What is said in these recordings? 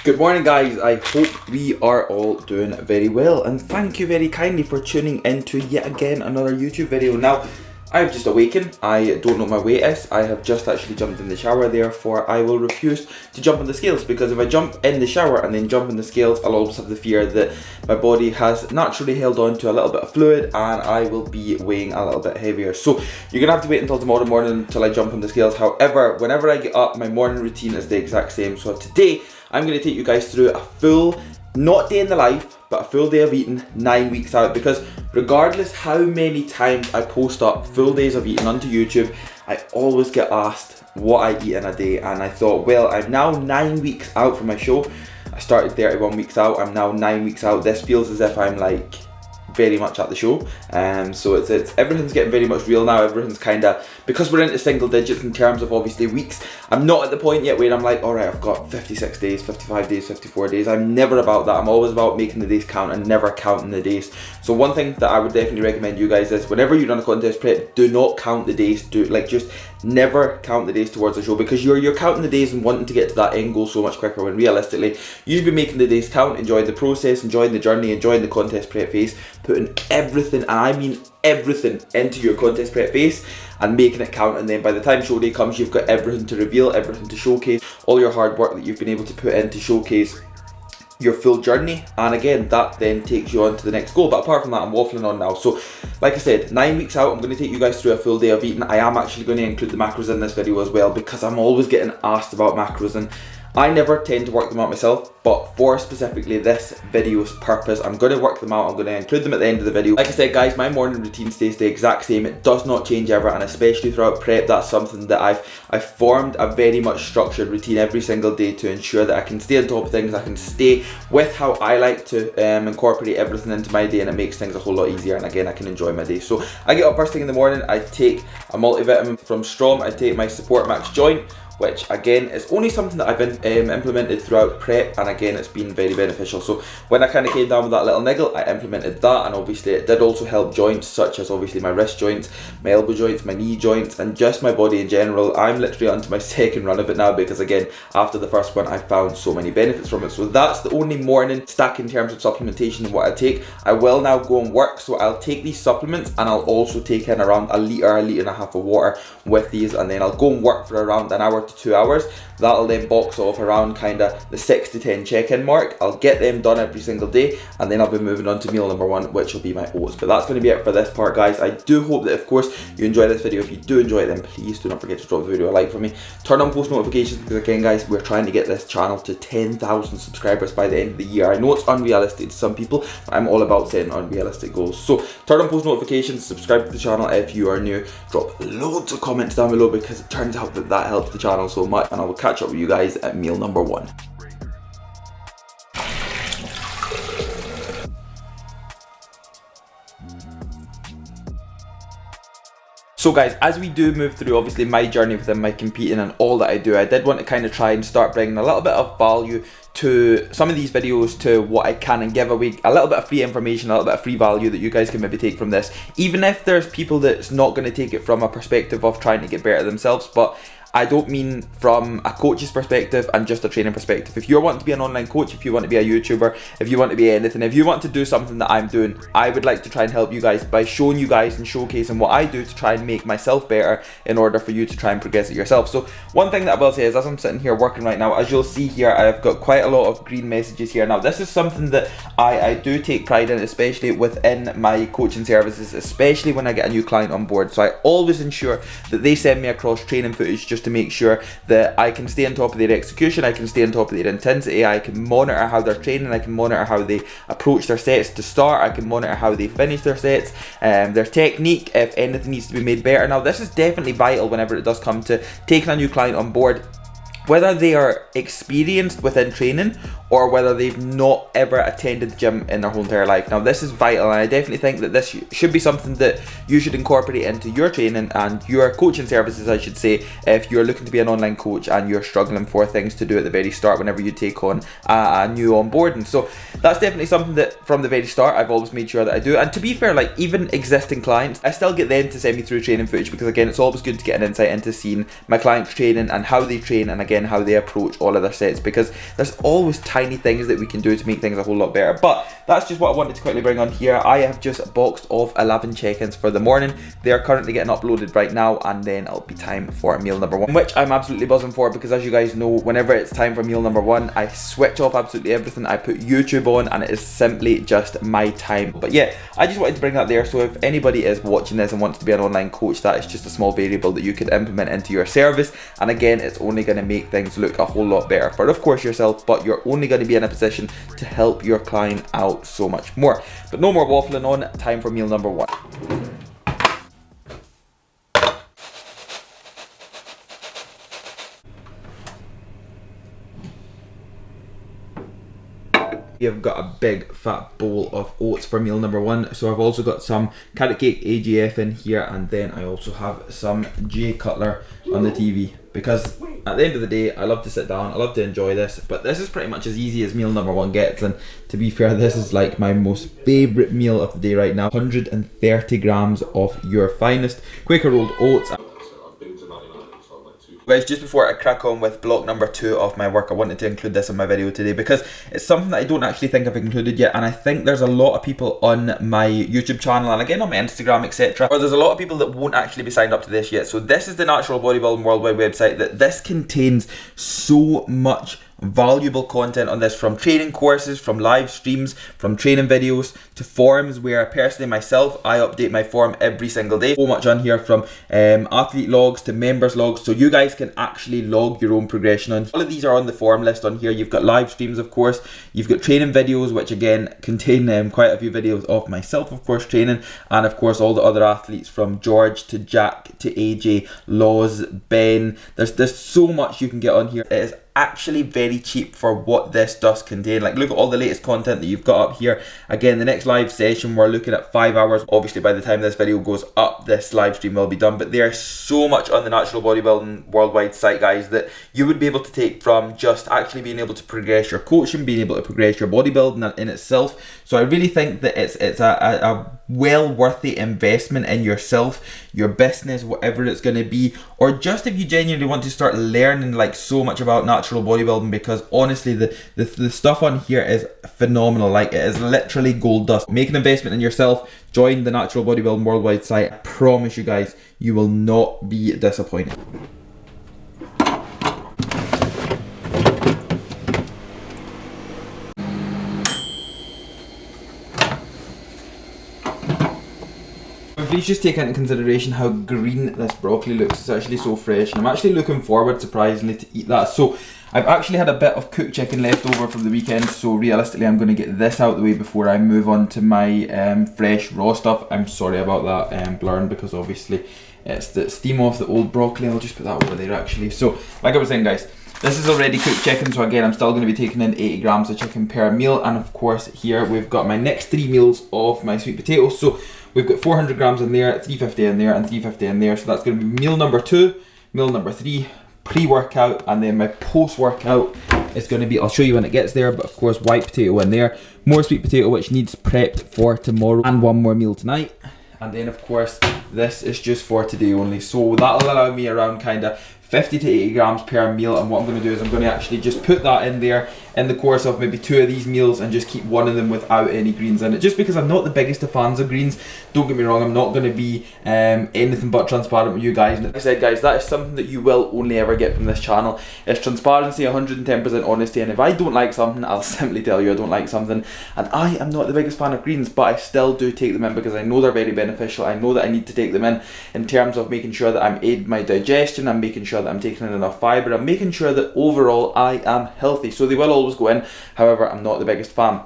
Good morning guys, I hope we are all doing very well and thank you very kindly for tuning into yet again another YouTube video. Now, I've just awakened, I don't know what my weight is, I have just actually jumped in the shower, therefore I will refuse to jump on the scales, because if I jump in the shower and then jump on the scales, I'll always have the fear that my body has naturally held on to a little bit of fluid and I will be weighing a little bit heavier. So you're gonna have to wait until tomorrow morning until I jump on the scales. However, whenever I get up, my morning routine is the exact same. So today, I'm going to take you guys through a full, not day in the life, but a full day of eating 9 weeks out, because regardless how many times I post up full days of eating onto YouTube, I always get asked what I eat in a day, and I thought, well, I'm now 9 weeks out from my show. I started 31 weeks out, I'm now 9 weeks out. This feels as if I'm like very much at the show, so it's everything's getting very much real now. Everything's kind of, because we're into single digits in terms of obviously weeks, I'm not at the point yet where I'm like, alright, I've got 56 days, 55 days, 54 days. I'm never about that. I'm always about making the days count and never counting the days. So one thing that I would definitely recommend you guys is, whenever you run a contest prep, do not count the days. Just never count the days towards the show, because you're counting the days and wanting to get to that end goal so much quicker, when realistically you should be making the days count, enjoying the process, enjoying the journey, enjoying the contest prep phase, putting everything, and I mean everything, into your contest prep phase and making it count. And then by the time show day comes, you've got everything to reveal, everything to showcase, all your hard work that you've been able to put in to showcase your full journey, and again that then takes you on to the next goal. But apart from that, I'm waffling on now. So like I said, 9 weeks out, I'm going to take you guys through a full day of eating. I am actually going to include the macros in this video as well, because I'm always getting asked about macros and I never tend to work them out myself, but for specifically this video's purpose, I'm going to work them out. I'm going to include them at the end of the video. Like I said guys, my morning routine stays the exact same. It does not change ever, and especially throughout prep, that's something that I've formed a very much structured routine every single day to ensure that I can stay on top of things. I can stay with how I like to incorporate everything into my day, and it makes things a whole lot easier, and again I can enjoy my day. So I get up first thing in the morning, I take a multivitamin from Strom, I take my Support Max joint, which again is only something that I've implemented throughout prep, and again it's been very beneficial. So when I kind of came down with that little niggle, I implemented that, and obviously it did also help joints such as obviously my wrist joints, my elbow joints, my knee joints, and just my body in general. I'm literally onto my second run of it now, because again after the first one I found so many benefits from it. So that's the only morning stack in terms of supplementation and what I take. I will now go and work, so I'll take these supplements and I'll also take in around a litre and a half of water with these, and then I'll go and work for around an hour to 2 hours. That'll then box off around kind of the 6 to 10 check-in mark. I'll get them done every single day, and then I'll be moving on to meal number one, which will be my oats. But that's going to be it for this part guys. I do hope that of course you enjoy this video. If you do enjoy it, then please do not forget to drop the video a like for me. Turn on post notifications, because again guys, we're trying to get this channel to 10,000 subscribers by the end of the year. I know it's unrealistic to some people, but I'm all about setting unrealistic goals. So turn on post notifications, subscribe to the channel if you are new, drop loads of comments down below, because it turns out that helps the channel so much, and I will catch up with you guys at meal number one. So guys, as we do move through obviously my journey within my competing and all that I do, I did want to kind of try and start bringing a little bit of value to some of these videos, to what I can, and give away a little bit of free information, a little bit of free value that you guys can maybe take from this, even if there's people that's not going to take it from a perspective of trying to get better themselves. But I don't mean from a coach's perspective and just a training perspective. If you're wanting to be an online coach, if you want to be a YouTuber, if you want to be anything, if you want to do something that I'm doing, I would like to try and help you guys by showing you guys and showcasing what I do to try and make myself better in order for you to try and progress it yourself. So one thing that I will say is, as I'm sitting here working right now, as you'll see here, I've got quite a lot of green messages here. Now this is something that I do take pride in, especially within my coaching services, especially when I get a new client on board. So I always ensure that they send me across training footage just to make sure that I can stay on top of their execution, I can stay on top of their intensity, I can monitor how they're training, I can monitor how they approach their sets to start, I can monitor how they finish their sets, their technique, if anything needs to be made better. Now this is definitely vital whenever it does come to taking a new client on board, whether they are experienced within training or whether they've not ever attended the gym in their whole entire life. Now this is vital, and I definitely think that this should be something that you should incorporate into your training and your coaching services, I should say, if you're looking to be an online coach and you're struggling for things to do at the very start whenever you take on a new onboarding. So that's definitely something that from the very start I've always made sure that I do. And to be fair, like even existing clients, I still get them to send me through training footage, because again, it's always good to get an insight into seeing my clients training and how they train, and again how they approach all of their sets, because there's always tiny things that we can do to make things a whole lot better. But that's just what I wanted to quickly bring on here. I have just boxed off 11 check-ins for the morning. They are currently getting uploaded right now, and then it'll be time for meal number 1, which I'm absolutely buzzing for, because as you guys know, whenever it's time for meal number 1, I switch off absolutely everything. I put YouTube on, and it is simply just my time. But yeah, I just wanted to bring that there, so if anybody is watching this and wants to be an online coach, that is just a small variable that you could implement into your service, and again, it's only going to make things look a whole lot better for, of course, yourself, but you're only going to be in a position to help your client out so much more. But no more waffling on, time for meal number 1. We've got a big fat bowl of oats for meal number 1. So I've also got some carrot cake AGF in here, and then I also have some J Cutler on the TV, because at the end of the day, I love to sit down, I love to enjoy this, but this is pretty much as easy as meal number 1 gets. And to be fair, this is like my most favourite meal of the day right now. 130 grams of your finest Quaker rolled oats. Guys, just before I crack on with block number 2 of my work, I wanted to include this in my video today, because it's something that I don't actually think I've included yet, and I think there's a lot of people on my YouTube channel and again on my Instagram, etc., or there's a lot of people that won't actually be signed up to this yet. So this is the Natural Bodybuilding Worldwide website. That this contains so much valuable content on this, from training courses, from live streams, from training videos, to forums where personally myself, I update my forum every single day. So much on here, from athlete logs to members logs, so you guys can actually log your own progression on. All of these are on the forum list on here. You've got live streams, of course, you've got training videos, which again contain quite a few videos of myself, of course, training, and of course all the other athletes, from George to Jack to AJ, Laws, Ben. There's so much you can get on here. It is actually very cheap for what this does contain. Like, look at all the latest content that you've got up here. Again, the next live session, we're looking at 5 hours. Obviously by the time this video goes up, this live stream will be done, but there's so much on the Natural Bodybuilding Worldwide site, guys, that you would be able to take from just actually being able to progress your coaching, being able to progress your bodybuilding in itself. So I really think that it's a well worthy investment in yourself, your business, whatever it's going to be, or just if you genuinely want to start learning like so much about natural bodybuilding, because honestly the stuff on here is phenomenal. Like, it is literally gold dust. Make an investment in yourself, join the Natural Bodybuilding Worldwide site. I promise you guys, you will not be disappointed. Please just take into consideration how green this broccoli looks. It's actually so fresh, and I'm actually looking forward, surprisingly, to eat that. So I've actually had a bit of cooked chicken left over from the weekend, so realistically I'm going to get this out of the way before I move on to my fresh raw stuff. I'm sorry about that blurring, because obviously it's the steam off the old broccoli. I'll just put that over there actually. So like I was saying, guys, this is already cooked chicken, so again I'm still going to be taking in 80 grams of chicken per meal. And of course here we've got my next 3 meals of my sweet potatoes. So we've got 400 grams in there, 350 in there, and 350 in there. So that's going to be meal number 2, meal number 3, pre-workout, and then my post-workout is going to be, I'll show you when it gets there, but of course white potato in there, more sweet potato which needs prepped for tomorrow, and 1 more meal tonight. And then of course this is just for today only. So that'll allow me around kind of 50 to 80 grams per meal. And what I'm going to do is I'm going to actually just put that in there in the course of maybe 2 of these meals, and just keep 1 of them without any greens in it, just because I'm not the biggest of fans of greens. Don't get me wrong, I'm not going to be anything but transparent with you guys. And like I said, guys, that is something that you will only ever get from this channel. It's transparency, 110% honesty, and if I don't like something, I'll simply tell you I don't like something. And I am not the biggest fan of greens, but I still do take them in because I know they're very beneficial. I know that I need to take them in terms of making sure that I'm aiding my digestion, I'm making sure that I'm taking in enough fibre, I'm making sure that overall I am healthy. So they will always go in, however I'm not the biggest fan.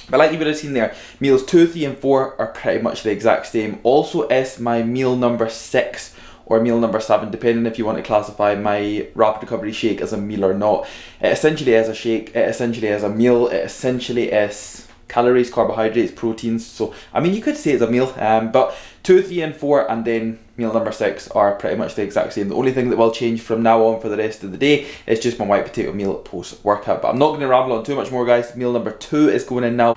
But like you would have seen there, meals 2, 3 and 4 are pretty much the exact same. Also is my meal number 6 or meal number 7, depending if you want to classify my rapid recovery shake as a meal or not. It essentially is a shake, it essentially is a meal, it essentially is calories, carbohydrates, proteins. So I mean, you could say it's a meal, but 2, 3 and 4 and then meal number 6 are pretty much the exact same. The only thing that will change from now on for the rest of the day is just my white potato meal post workout. But I'm not going to ramble on too much more, guys. Meal number 2 is going in now.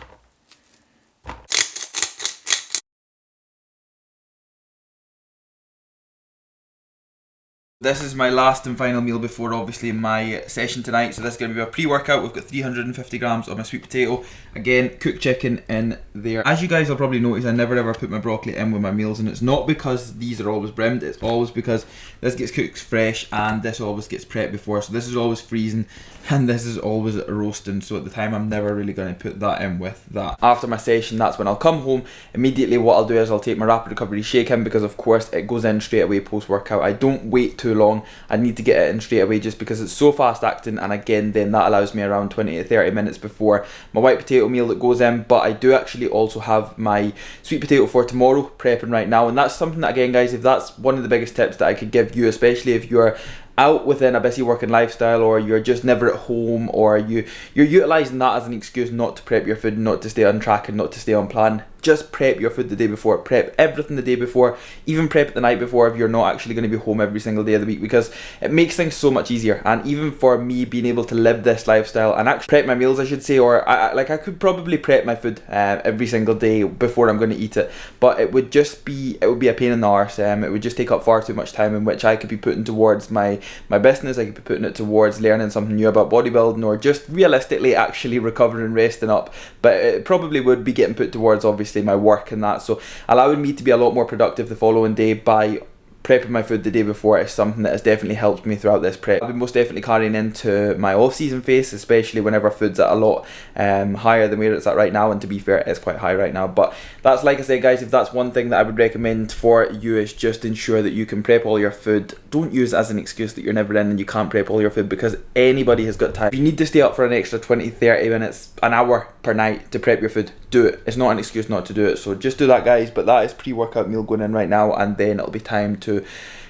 This is my last and final meal before obviously my session tonight. So this is going to be a pre-workout. We've got 350 grams of my sweet potato. Again, cooked chicken in there. As you guys will probably notice, I never ever put my broccoli in with my meals, and it's not because these are always brimmed, it's always because this gets cooked fresh and this always gets prepped before. So this is always freezing and this is always roasting. So at the time, I'm never really going to put that in with that. After my session, that's when I'll come home. Immediately what I'll do is I'll take my rapid recovery shake in, because of course it goes in straight away post-workout. I don't wait too long. I need to get it in straight away just because it's so fast acting, and again then that allows me around 20 to 30 minutes before my white potato meal that goes in. But I do actually also have my sweet potato for tomorrow prepping right now, and that's something that, again guys, if that's one of the biggest tips that I could give you, especially if you're out within a busy working lifestyle, or you're just never at home, or you're utilising that as an excuse not to prep your food, not to stay on track and not to stay on plan. Just prep your food the day before. Prep everything the day before. Even prep it the night before if you're not actually going to be home every single day of the week, because it makes things so much easier. And even for me being able to live this lifestyle and actually prep my meals, I should say, or I could probably prep my food every single day before I'm going to eat it, but it would be a pain in the arse. It would just take up far too much time, in which I could be putting towards my business. I could be putting it towards learning something new about bodybuilding, or just realistically actually recovering and resting up. But it probably would be getting put towards obviously my work and that, so allowing me to be a lot more productive the following day by prepping my food the day before is something that has definitely helped me throughout this prep. I'll be most definitely carrying into my off-season phase, especially whenever food's at a lot higher than where it's at right now, and to be fair, it's quite high right now. But that's, like I said guys, if that's one thing that I would recommend for you, is just ensure that you can prep all your food. Don't use it as an excuse that you're never in and you can't prep all your food, because anybody has got time. If you need to stay up for an extra 20-30 minutes, an hour per night to prep your food, do it. It's not an excuse not to do it, so just do that guys. But that is pre-workout meal going in right now, and then it'll be time to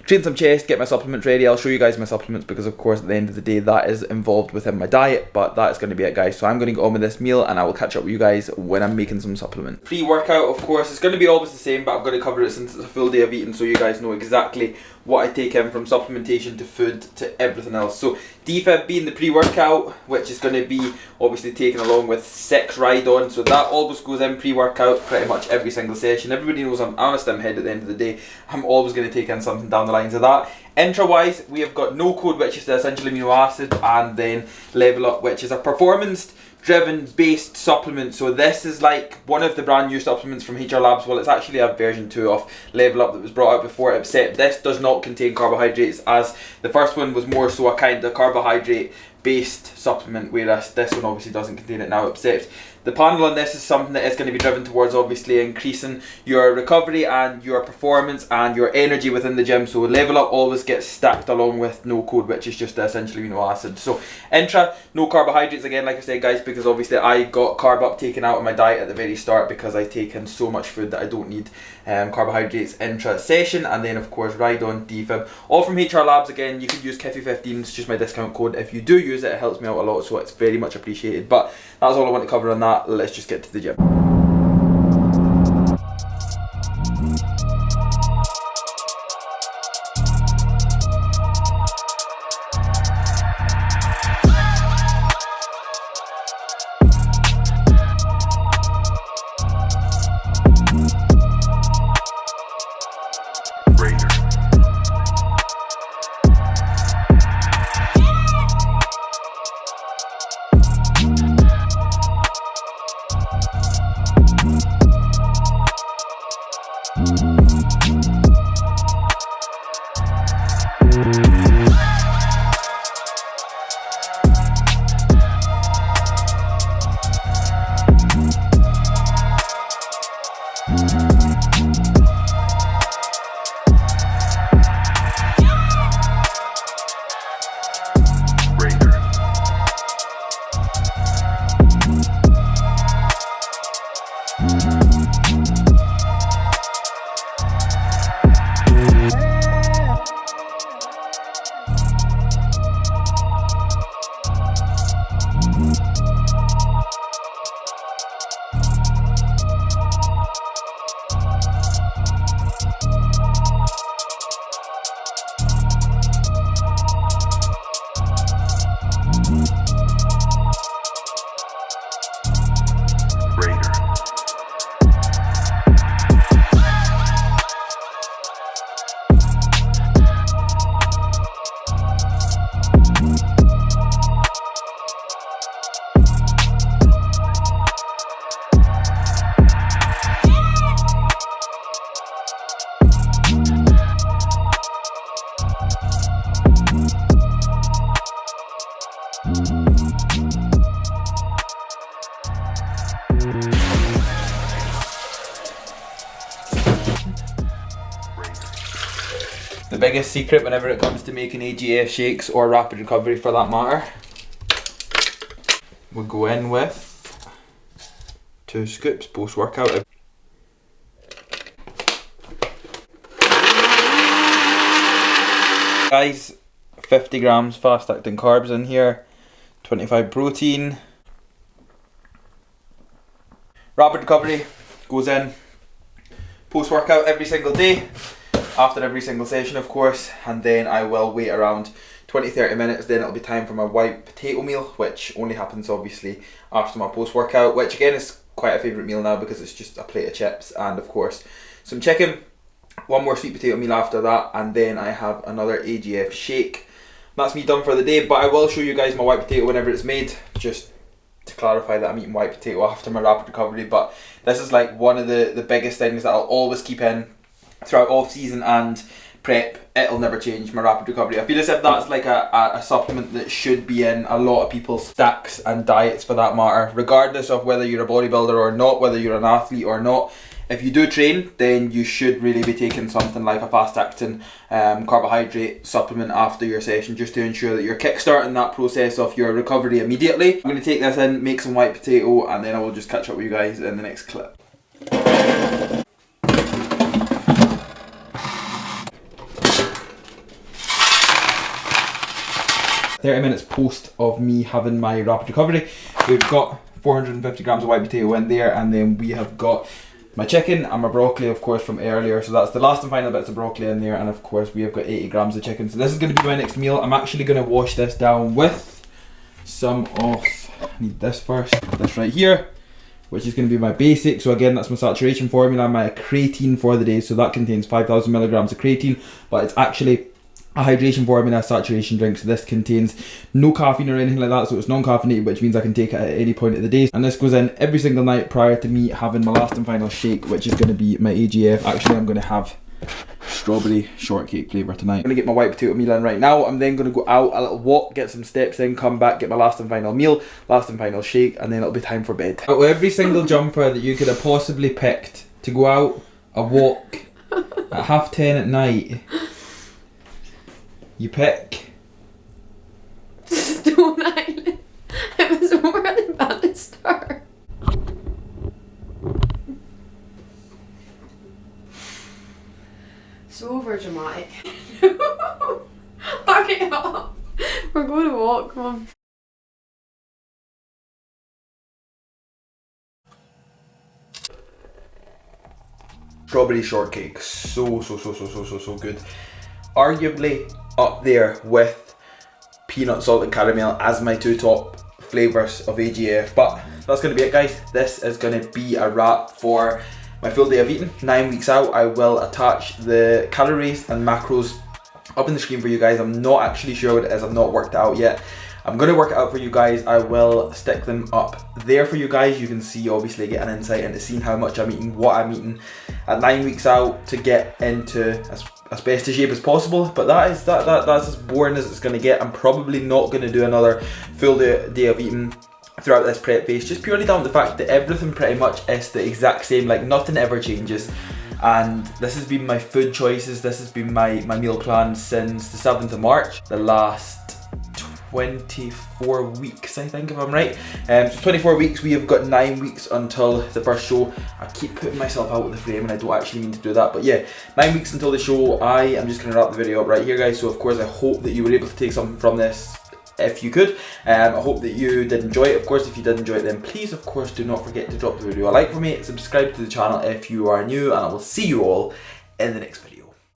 train some chest, get my supplements ready. I'll show you guys my supplements, because of course at the end of the day that is involved within my diet. But that is going to be it guys, so I'm going to go on with this meal and I will catch up with you guys when I'm making some supplements. Pre-workout, of course, it's going to be always the same, but I'm going to cover it since it's a full day of eating, so you guys know exactly what I take in, from supplementation to food to everything else. So defib being the pre-workout, which is going to be obviously taken along with 6 ride-on, so that always goes in pre-workout pretty much every single session. Everybody knows I'm on a stem head at the end of the day. I'm always going to take in something down the lines of that. Intra-wise, we have got no code, which is the essential amino acid, and then level up, which is a performance driven based supplement. So this is like one of the brand new supplements from HR Labs. Well, it's actually a version 2 of Level Up that was brought out before it, except this does not contain carbohydrates, as the first one was more so a kind of carbohydrate based supplement, whereas this one obviously doesn't contain it now. Except the panel on this is something that is going to be driven towards obviously increasing your recovery and your performance and your energy within the gym. So Level Up always gets stacked along with no code, which is just the essential amino acid. So intra, no carbohydrates again, like I said guys, because obviously I got carb up taken out of my diet at the very start, because I take in so much food that I don't need carbohydrates intra session. And then of course ride on, defib, all from HR Labs. Again, you can use Kiffy15, it's just my discount code. If you do use it, it helps me out a lot, so it's very much appreciated. But that's all I want to cover on that. Let's just get to the gym. The biggest secret whenever it comes to making AGF shakes or rapid recovery for that matter, we'll go in with 2 scoops post-workout. Guys, 50 grams fast acting carbs in here, 25 protein. Rapid recovery goes in post-workout every single day, after every single session of course, and then I will wait around 20-30 minutes, then it'll be time for my white potato meal, which only happens obviously after my post-workout, which again is quite a favourite meal now because it's just a plate of chips and of course some chicken. One more sweet potato meal after that, and then I have another AGF shake. That's me done for the day, but I will show you guys my white potato whenever it's made, just to clarify that I'm eating white potato after my rapid recovery. But this is like one of the biggest things that I'll always keep in throughout off season and prep. It'll never change, my rapid recovery. I feel as if that's like a supplement that should be in a lot of people's stacks and diets for that matter, regardless of whether you're a bodybuilder or not, whether you're an athlete or not. If you do train, then you should really be taking something like a fast acting carbohydrate supplement after your session, just to ensure that you're kickstarting that process of your recovery immediately. I'm going to take this in, make some white potato, and then I will just catch up with you guys in the next clip. 30 minutes post of me having my rapid recovery, we've got 450 grams of white potato in there, and then we have got my chicken and my broccoli of course from earlier, so that's the last and final bits of broccoli in there, and of course we have got 80 grams of chicken. So this is going to be my next meal. I'm actually going to wash this down with some of, I need this first, this right here, which is going to be my basic. So again, that's my saturation formula, my creatine for the day, so that contains 5,000 milligrams of creatine, but it's actually a hydration formula saturation drink, so this contains no caffeine or anything like that, so it's non-caffeinated, which means I can take it at any point of the day. And this goes in every single night prior to me having my last and final shake, which is going to be my AGF. Actually, I'm going to have strawberry shortcake flavour tonight. I'm going to get my white potato meal in right now. I'm then going to go out a little walk, get some steps in, come back, get my last and final meal, last and final shake, and then it'll be time for bed. Out of every single jumper that you could have possibly picked to go out a walk at 10:30 at night, you pick Stone Island. It was over the banister. So over dramatic. Hurry up. We're going to walk, come on. Strawberry shortcake, so good. Arguably up there with peanut, salt and caramel as my 2 top flavours of AGF. But that's going to be it, guys. This is going to be a wrap for my full day of eating. 9 weeks out. I will attach the calories and macros up on the screen for you guys. I'm not actually sure what it is, I've not worked it out yet. I'm going to work it out for you guys. I will stick them up there for you guys. You can see, obviously, get an insight into seeing how much I'm eating, what I'm eating at 9 weeks out to get into as best a shape as possible. But that's as boring as it's going to get. I'm probably not going to do another full day of eating throughout this prep phase, just purely down to the fact that everything pretty much is the exact same, like nothing ever changes. And this has been my food choices, this has been my meal plan since the 7th of March, the last 24 weeks, I think, if I'm right. So 24 weeks, we have got 9 weeks until the first show. I keep putting myself out of the frame and I don't actually mean to do that, but yeah, 9 weeks until the show. I am just going to wrap the video up right here, guys. So of course I hope that you were able to take something from this if you could. I hope that you did enjoy it. Of course, if you did enjoy it, then please, of course, do not forget to drop the video a like for me, subscribe to the channel if you are new, and I will see you all in the next video.